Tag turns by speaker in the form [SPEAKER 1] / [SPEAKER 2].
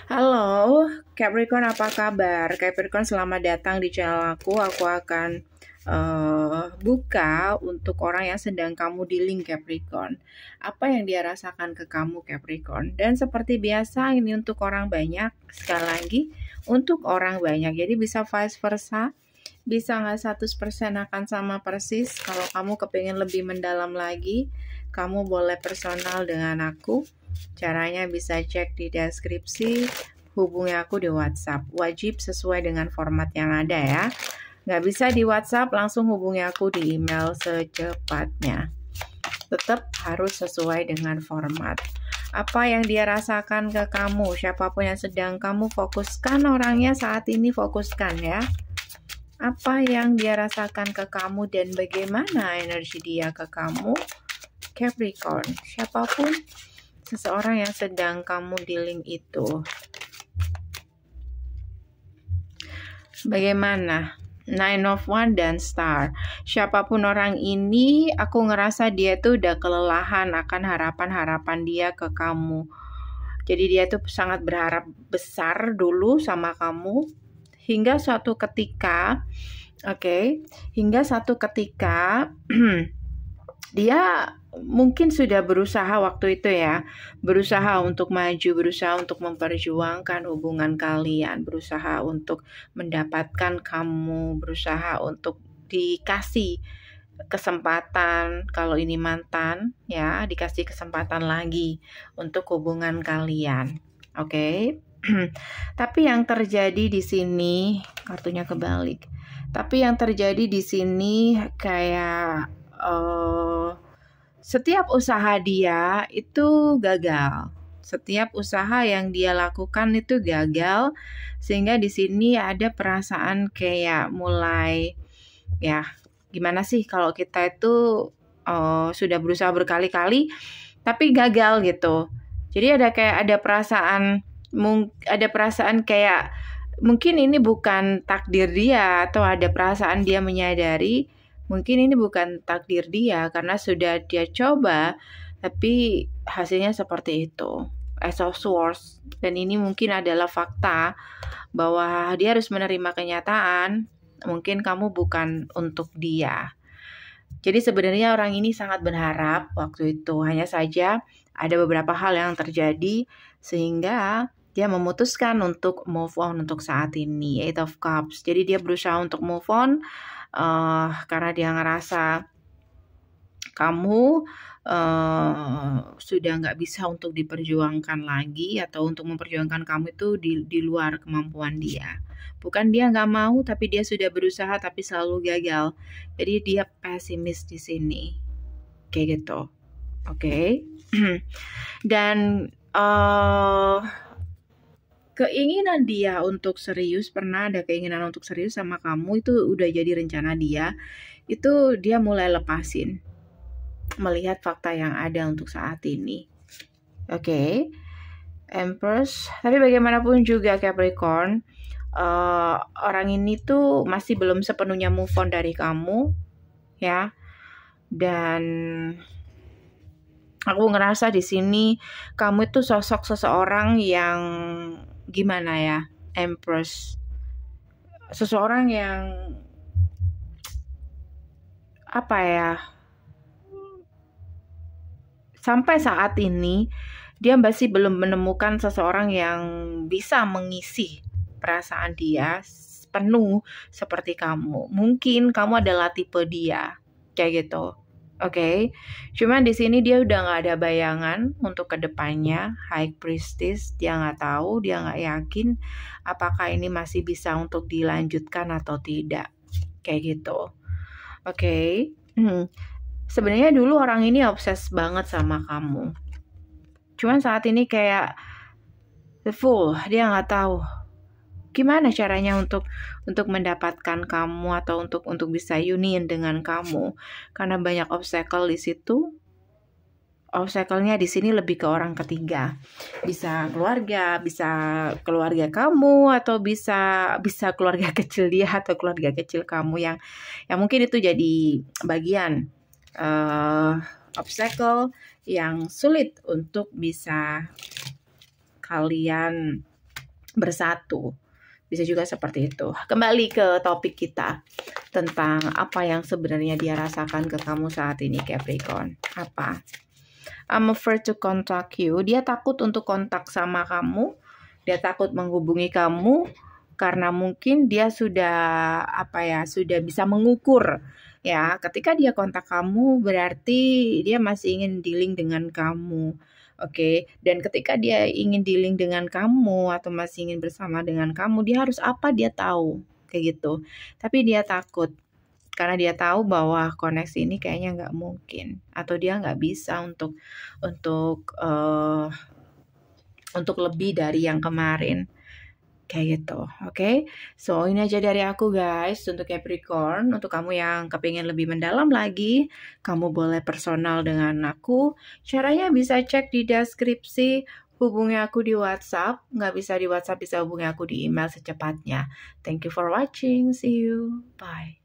[SPEAKER 1] Halo, Capricorn apa kabar? Capricorn selamat datang di channel aku. Aku akan buka untuk orang yang sedang kamu dealing Capricorn. Apa yang dia rasakan ke kamu Capricorn? Dan seperti biasa ini untuk orang banyak. Sekali lagi untuk orang banyak. Jadi bisa vice versa. Bisa nggak 100% akan sama persis. Kalau kamu kepingin lebih mendalam lagi, kamu boleh personal dengan aku. Caranya bisa cek di deskripsi, hubungi aku di WhatsApp. Wajib sesuai dengan format yang ada ya. Nggak bisa di WhatsApp, langsung hubungi aku di email secepatnya. Tetap harus sesuai dengan format. Apa yang dia rasakan ke kamu, siapapun yang sedang kamu fokuskan orangnya saat ini, fokuskan ya. Apa yang dia rasakan ke kamu dan bagaimana energi dia ke kamu, Capricorn. Siapapun seseorang yang sedang kamu dealing itu. Bagaimana? Nine of Wands dan Star. Siapapun orang ini, aku ngerasa dia tuh udah kelelahan akan harapan-harapan dia ke kamu. Jadi dia tuh sangat berharap besar dulu sama kamu. Hingga suatu ketika, hingga satu ketika dia mungkin sudah berusaha waktu itu ya, berusaha untuk maju, berusaha untuk memperjuangkan hubungan kalian, berusaha untuk mendapatkan kamu, berusaha untuk dikasih kesempatan, kalau ini mantan ya, dikasih kesempatan lagi untuk hubungan kalian. Oke. Tapi yang terjadi di sini, kartunya kebalik. Tapi yang terjadi di sini kayak setiap usaha dia itu gagal. Setiap usaha yang dia lakukan itu gagal, sehingga di sini ada perasaan kayak mulai ya, gimana sih kalau kita itu sudah berusaha berkali-kali tapi gagal gitu. Jadi ada perasaan kayak mungkin ini bukan takdir dia, atau ada perasaan dia menyadari mungkin ini bukan takdir dia karena sudah dia coba tapi hasilnya seperti itu. Ace of Swords, dan ini mungkin adalah fakta bahwa dia harus menerima kenyataan mungkin kamu bukan untuk dia. Jadi sebenarnya orang ini sangat berharap waktu itu, hanya saja ada beberapa hal yang terjadi sehingga dia memutuskan untuk move on untuk saat ini. Eight of Cups. Jadi dia berusaha untuk move on karena dia ngerasa kamu sudah nggak bisa untuk diperjuangkan lagi, atau untuk memperjuangkan kamu itu di luar kemampuan dia. Bukan dia nggak mau, tapi dia sudah berusaha tapi selalu gagal. Jadi dia pesimis di sini, kayak gitu. Oke. Dan keinginan dia untuk serius, pernah ada keinginan untuk serius sama kamu, itu udah jadi rencana dia. Itu dia mulai lepasin, melihat fakta yang ada untuk saat ini. Oke. Empress. Tapi bagaimanapun juga Capricorn, orang ini tuh masih belum sepenuhnya move on dari kamu ya. Dan aku ngerasa di sini kamu itu sosok seseorang yang gimana ya, Empress. Seseorang yang apa ya, sampai saat ini dia masih belum menemukan seseorang yang bisa mengisi perasaan dia penuh seperti kamu. Mungkin kamu adalah tipe dia, kayak gitu. Oke. Cuman di sini dia udah nggak ada bayangan untuk kedepannya. High Priestess, dia nggak tahu, dia nggak yakin apakah ini masih bisa untuk dilanjutkan atau tidak, kayak gitu. Oke. Sebenarnya dulu orang ini obses banget sama kamu. Cuman saat ini kayak the fool, dia nggak tahu gimana caranya untuk mendapatkan kamu, atau untuk bisa union dengan kamu, karena banyak obstacle di situ. Obstacle-nya di sini lebih ke orang ketiga, bisa keluarga kamu, atau bisa keluarga kecil dia atau keluarga kecil kamu yang mungkin itu jadi bagian obstacle yang sulit untuk bisa kalian bersatu. Bisa juga seperti itu. Kembali ke topik kita tentang apa yang sebenarnya dia rasakan ke kamu saat ini, Capricorn. Apa? I'm afraid to contact you. Dia takut untuk kontak sama kamu. Dia takut menghubungi kamu karena mungkin dia sudah sudah bisa mengukur. Ya, ketika dia kontak kamu berarti dia masih ingin dealing dengan kamu. Oke, dan ketika dia ingin dealing dengan kamu atau masih ingin bersama dengan kamu, dia harus apa dia tahu, kayak gitu. Tapi dia takut karena dia tahu bahwa koneksi ini kayaknya nggak mungkin atau dia nggak bisa untuk lebih dari yang kemarin. Kayak gitu, oke? So, ini aja dari aku guys untuk Capricorn. Untuk kamu yang kepingin lebih mendalam lagi, kamu boleh personal dengan aku. Caranya bisa cek di deskripsi, hubungi aku di WhatsApp. Nggak bisa di WhatsApp, bisa hubungi aku di email secepatnya. Thank you for watching, see you, bye.